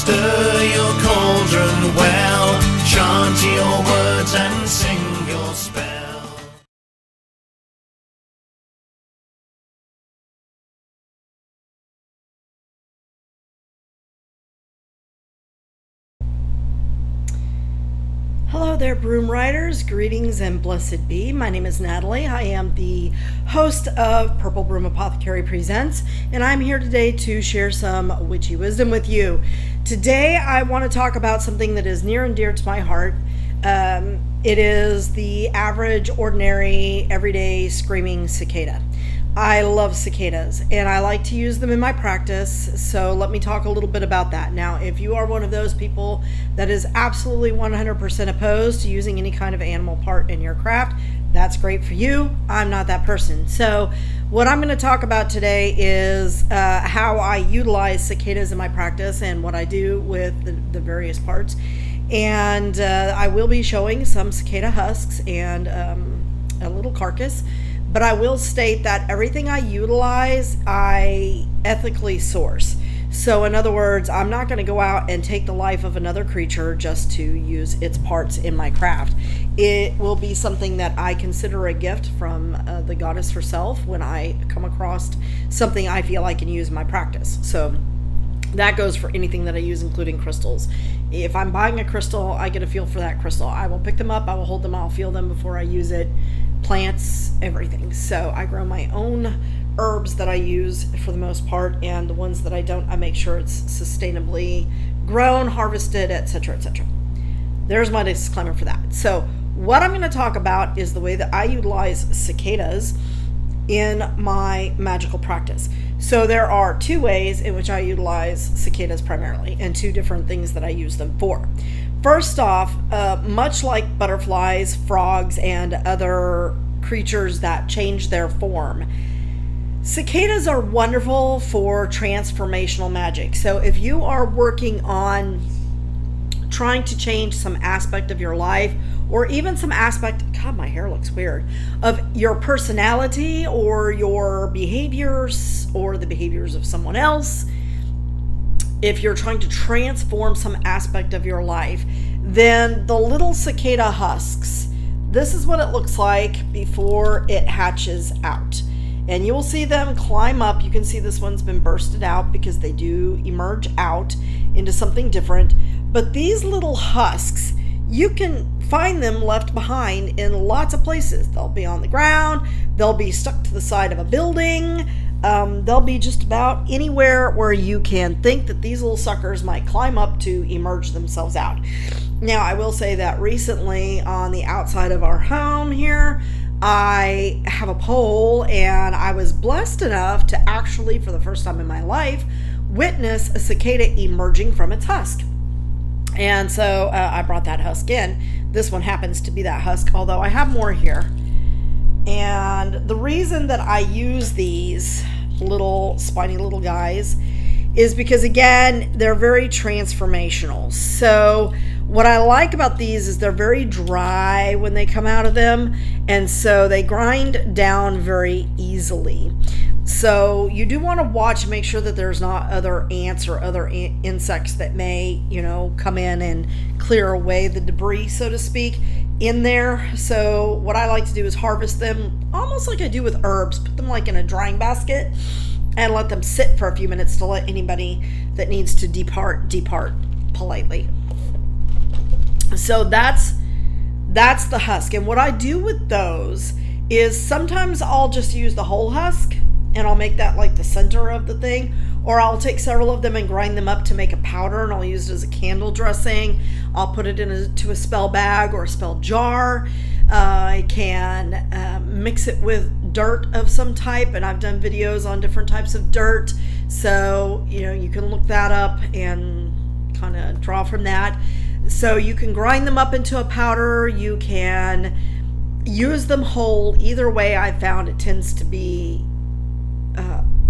Stir your cauldron well, chant your words and sing your spell. Hello there, Broom Riders. Greetings and blessed be. My name is Natalie. I am the host of Purple Broom Apothocary Presents, and I'm here today to share some witchy wisdom with you. Today, I want to talk about something that is near and dear to my heart. It is the average, ordinary, everyday screaming cicada. I love cicadas, and I like to use them in my practice, so let me talk a little bit about that. Now, if you are one of those people that is absolutely 100% opposed to using any kind of animal part in your craft, that's great for you. I'm not that person. So what I'm going to talk about today is how I utilize cicadas in my practice and what I do with the various parts. And I will be showing some cicada husks and a little carcass. But I will state that everything I utilize, I ethically source. So in other words, I'm not going to go out and take the life of another creature just to use its parts in my craft. It will be something that I consider a gift from the goddess herself when I come across something I feel I can use in my practice. So that goes for anything that I use, including crystals. If I'm buying a crystal, I get a feel for that crystal. I will pick them up, I will hold them, I'll feel them before I use it. Plants, everything. So I grow my own herbs that I use for the most part, and the ones that I don't, I make sure it's sustainably grown, harvested, etc., etc. There's my disclaimer for that. So what I'm going to talk about is the way that I utilize cicadas in my magical practice. So there are two ways in which I utilize cicadas primarily, and two different things that I use them for. First off, much like butterflies, frogs, and other creatures that change their form, cicadas are wonderful for transformational magic. So if you are working on trying to change some aspect of your life, or even some aspect, God, my hair looks weird, of your personality or your behaviors or the behaviors of someone else, if you're trying to transform some aspect of your life, then the little cicada husks, this is what it looks like before it hatches out. And you will see them climb up. You can see this one's been bursted out because they do emerge out into something different. But these little husks, you can find them left behind in lots of places. They'll be on the ground. They'll be stuck to the side of a building. They'll be just about anywhere where you can think that these little suckers might climb up to emerge themselves out. Now, I will say that recently on the outside of our home here, I have a pole, and I was blessed enough to actually, for the first time in my life, witness a cicada emerging from its husk. And so I brought that husk in. This one happens to be that husk, although I have more here. And the reason that I use these little spiny little guys is because, again, they're very transformational. So what I like about these is they're very dry when they come out of them, and so they grind down very easily. So you do want to watch and make sure that there's not other ants or other insects that may, come in and clear away the debris, so to speak, in there. So what I like to do is harvest them almost like I do with herbs, put them like in a drying basket and let them sit for a few minutes to let anybody that needs to depart politely. So that's the husk. And what I do with those is sometimes I'll just use the whole husk and I'll make that like the center of the thing, or I'll take several of them and grind them up to make a powder, and I'll use it as a candle dressing. I'll put it into a spell bag or a spell jar. I can mix it with dirt of some type, and I've done videos on different types of dirt, so you can look that up and kind of draw from that. So you can grind them up into a powder, you can use them whole. Either way, I found it tends to be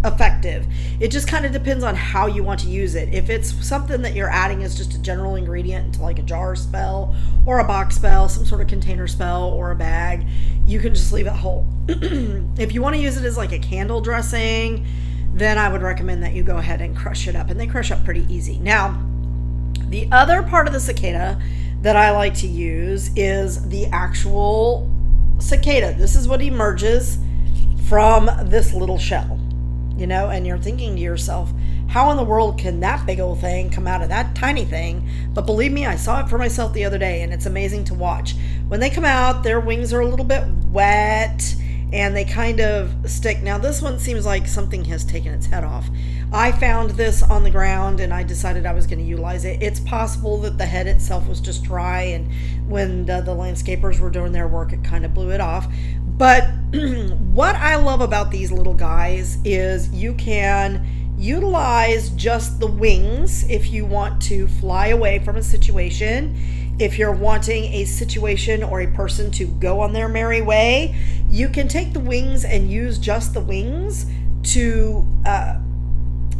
effective. It just kind of depends on how you want to use it. If it's something that you're adding as just a general ingredient into like a jar spell or a box spell, some sort of container spell or a bag, you can just leave it whole. If you want to use it as like a candle dressing, then I would recommend that you go ahead and crush it up, and they crush up pretty easy. Now, The other part of the cicada that I like to use is the actual cicada. This is what emerges from this little shell, and you're thinking to yourself, how in the world can that big old thing come out of that tiny thing? But believe me, I saw it for myself the other day, and it's amazing to watch. When they come out, their wings are a little bit wet, and they kind of stick. Now, this one seems like something has taken its head off. I found this on the ground, and I decided I was going to utilize it. It's possible that the head itself was just dry, and when the landscapers were doing their work, it kind of blew it off. But what I love about these little guys is you can utilize just the wings if you want to fly away from a situation. If you're wanting a situation or a person to go on their merry way, you can take the wings and use just the wings to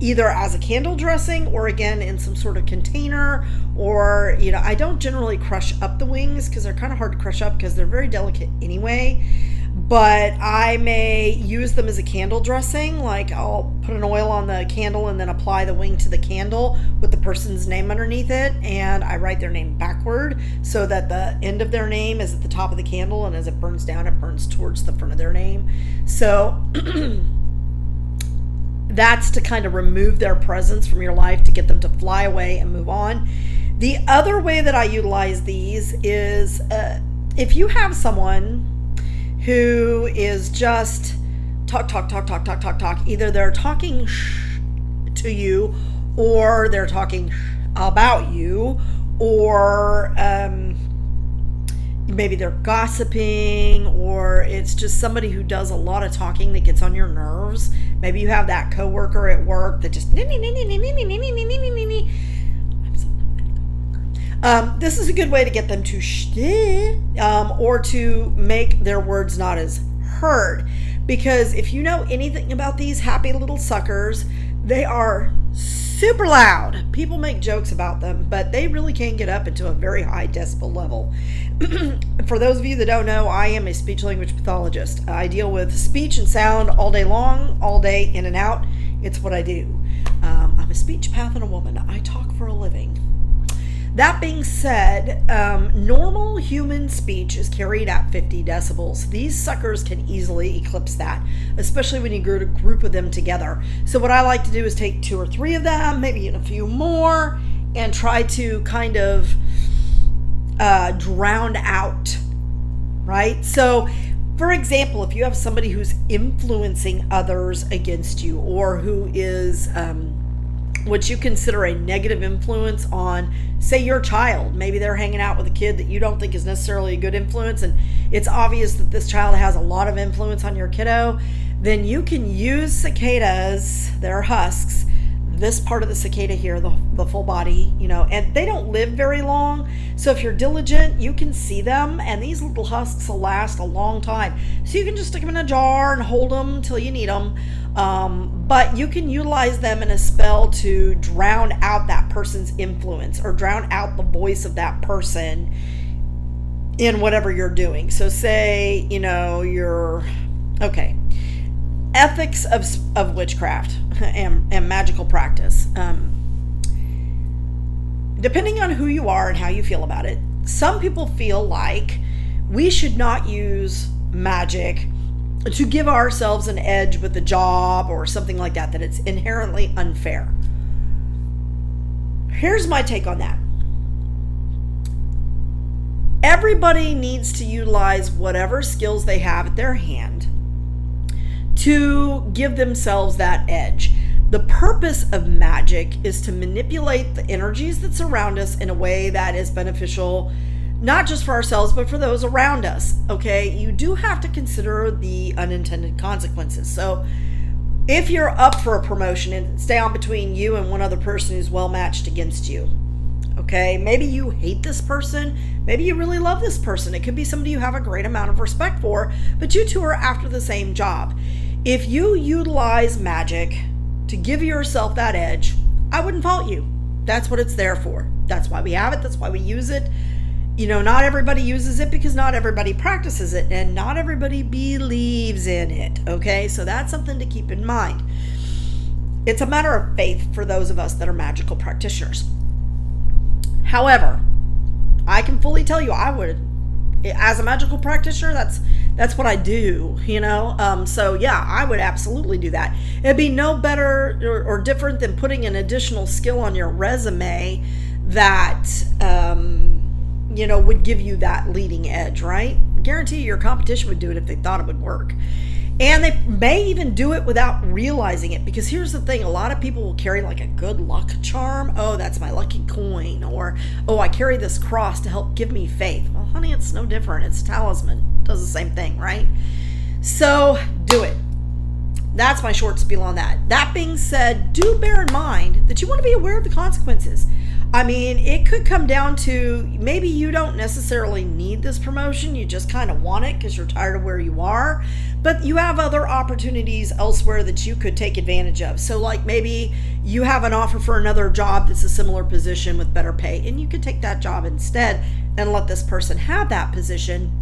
either as a candle dressing or again in some sort of container, or I don't generally crush up the wings because they're kind of hard to crush up because they're very delicate anyway. But I may use them as a candle dressing. Like I'll put an oil on the candle and then apply the wing to the candle with the person's name underneath it. And I write their name backward so that the end of their name is at the top of the candle. And as it burns down, it burns towards the front of their name. So that's to kind of remove their presence from your life, to get them to fly away and move on. The other way that I utilize these is if you have someone who is just talk. Either they're talking to you, or they're talking about you, or maybe they're gossiping, or it's just somebody who does a lot of talking that gets on your nerves. Maybe you have that coworker at work that just this is a good way to get them to or to make their words not as heard. Because if you know anything about these happy little suckers, they are super loud. People make jokes about them, but they really can get up into a very high decibel level. For those of you that don't know, I am a speech language pathologist. I deal with speech and sound all day long, all day, in and out. It's what I do. I'm a speech path and a woman. I talk for a living. That being said, normal human speech is carried at 50 decibels. These suckers can easily eclipse that, especially when you group of them together. So what I like to do is take 2 or 3 of them, maybe even a few more, and try to kind of drown out, right? So, for example, if you have somebody who's influencing others against you, or who is what you consider a negative influence on, say, your child. Maybe they're hanging out with a kid that you don't think is necessarily a good influence, and it's obvious that this child has a lot of influence on your kiddo. Then you can use cicadas, their husks, this part of the cicada here, the full body, and they don't live very long. So if you're diligent, you can see them, and these little husks will last a long time. So you can just stick them in a jar and hold them till you need them. But you can utilize them in a spell to drown out that person's influence, or drown out the voice of that person in whatever you're doing. So say, you're, okay, ethics of witchcraft and magical practice. Depending on who you are and how you feel about it, some people feel like we should not use magic to give ourselves an edge with a job or something like that, that it's inherently unfair. Here's my take on that. Everybody needs to utilize whatever skills they have at their hand to give themselves that edge. The purpose of magic is to manipulate the energies that surround us in a way that is beneficial, not just for ourselves, but for those around us. Okay, you do have to consider the unintended consequences. So if you're up for a promotion and it's down between you and one other person who's well matched against you, okay, maybe you hate this person, maybe you really love this person. It could be somebody you have a great amount of respect for, but you two are after the same job. If you utilize magic to give yourself that edge, I wouldn't fault you. That's what it's there for. That's why we have it. That's why we use it. Not everybody uses it because not everybody practices it, and not everybody believes in it. Okay, so that's something to keep in mind. It's a matter of faith for those of us that are magical practitioners. However, I can fully tell you I would, as a magical practitioner, that's what I do, so yeah, I would absolutely do that. It'd be no better or different than putting an additional skill on your resume that would give you that leading edge, right? Guarantee your competition would do it if they thought it would work. And they may even do it without realizing it, because here's the thing, a lot of people will carry like a good luck charm. Oh, that's my lucky coin. Or, oh, I carry this cross to help give me faith. Well, honey, it's no different. It's a talisman. It does the same thing, right? So do it. That's my short spiel on that. That being said, do bear in mind that you want to be aware of the consequences. I mean, it could come down to maybe you don't necessarily need this promotion. You just kind of want it because you're tired of where you are. But you have other opportunities elsewhere that you could take advantage of. So like maybe you have an offer for another job that's a similar position with better pay, and you could take that job instead and let this person have that position.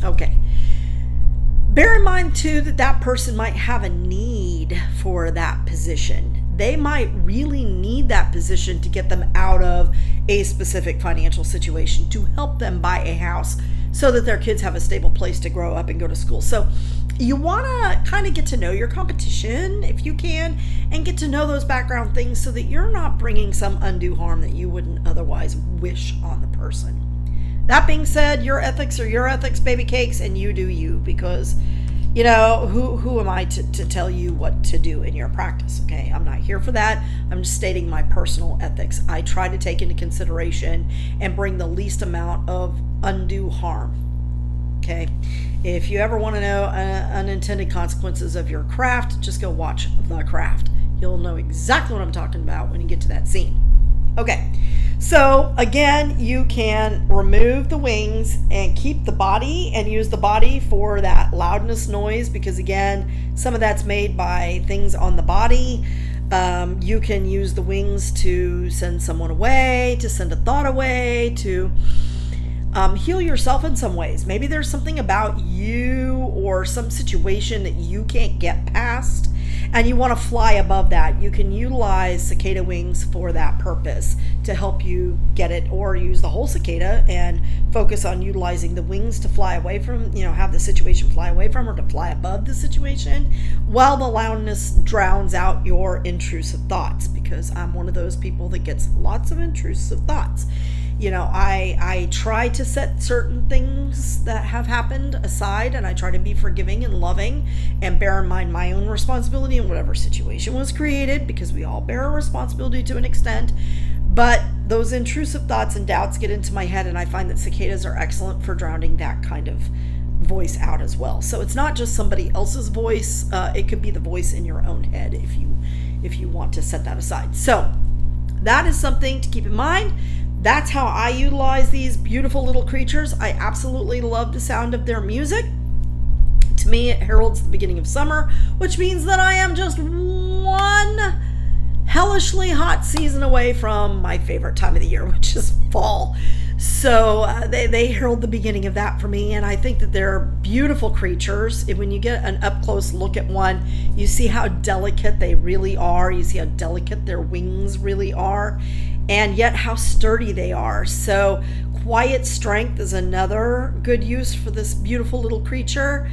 Okay. Bear in mind too that that person might have a need for that position. They might really need that position to get them out of a specific financial situation, to help them buy a house so that their kids have a stable place to grow up and go to school. So you want to kind of get to know your competition if you can, and get to know those background things so that you're not bringing some undue harm that you wouldn't otherwise wish on the person. That being said, your ethics are your ethics, baby cakes, and you do you, because who am I to tell you what to do in your practice? Okay, I'm not here for that. I'm just stating my personal ethics. I try to take into consideration and bring the least amount of undue harm. Okay, if you ever want to know unintended consequences of your craft, just go watch The Craft. You'll know exactly what I'm talking about when you get to that scene. Okay, so again, you can remove the wings and keep the body and use the body for that loudness noise, because again, some of that's made by things on the body. You can use the wings to send someone away, to send a thought away, to heal yourself in some ways. Maybe there's something about you or some situation that you can't get past, and you want to fly above that. You can utilize cicada wings for that purpose to help you get it, or use the whole cicada and focus on utilizing the wings to fly away from, have the situation fly away from, or to fly above the situation, while the loudness drowns out your intrusive thoughts, because I'm one of those people that gets lots of intrusive thoughts. I try to set certain things that have happened aside, and I try to be forgiving and loving and bear in mind my own responsibility in whatever situation was created, because we all bear a responsibility to an extent. But those intrusive thoughts and doubts get into my head, and I find that cicadas are excellent for drowning that kind of voice out as well. So it's not just somebody else's voice. It could be the voice in your own head if you want to set that aside. So that is something to keep in mind. That's how I utilize these beautiful little creatures. I absolutely love the sound of their music. To me, it heralds the beginning of summer, which means that I am just one hellishly hot season away from my favorite time of the year, which is fall. So they herald the beginning of that for me, and I think that they're beautiful creatures. And when you get an up-close look at one, you see how delicate they really are. You see how delicate their wings really are, and yet how sturdy they are. So quiet strength is another good use for this beautiful little creature.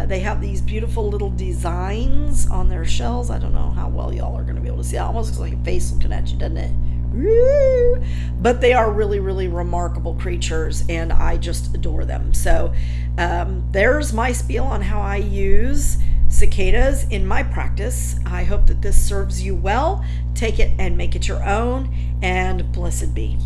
They have these beautiful little designs on their shells. I don't know how well y'all are going to be able to see. It almost looks like a face looking at you, doesn't it? Woo! But they are really, really remarkable creatures, and I just adore them. So there's my spiel on how I use cicadas in my practice. I hope that this serves you well. Take it and make it your own, and blessed be.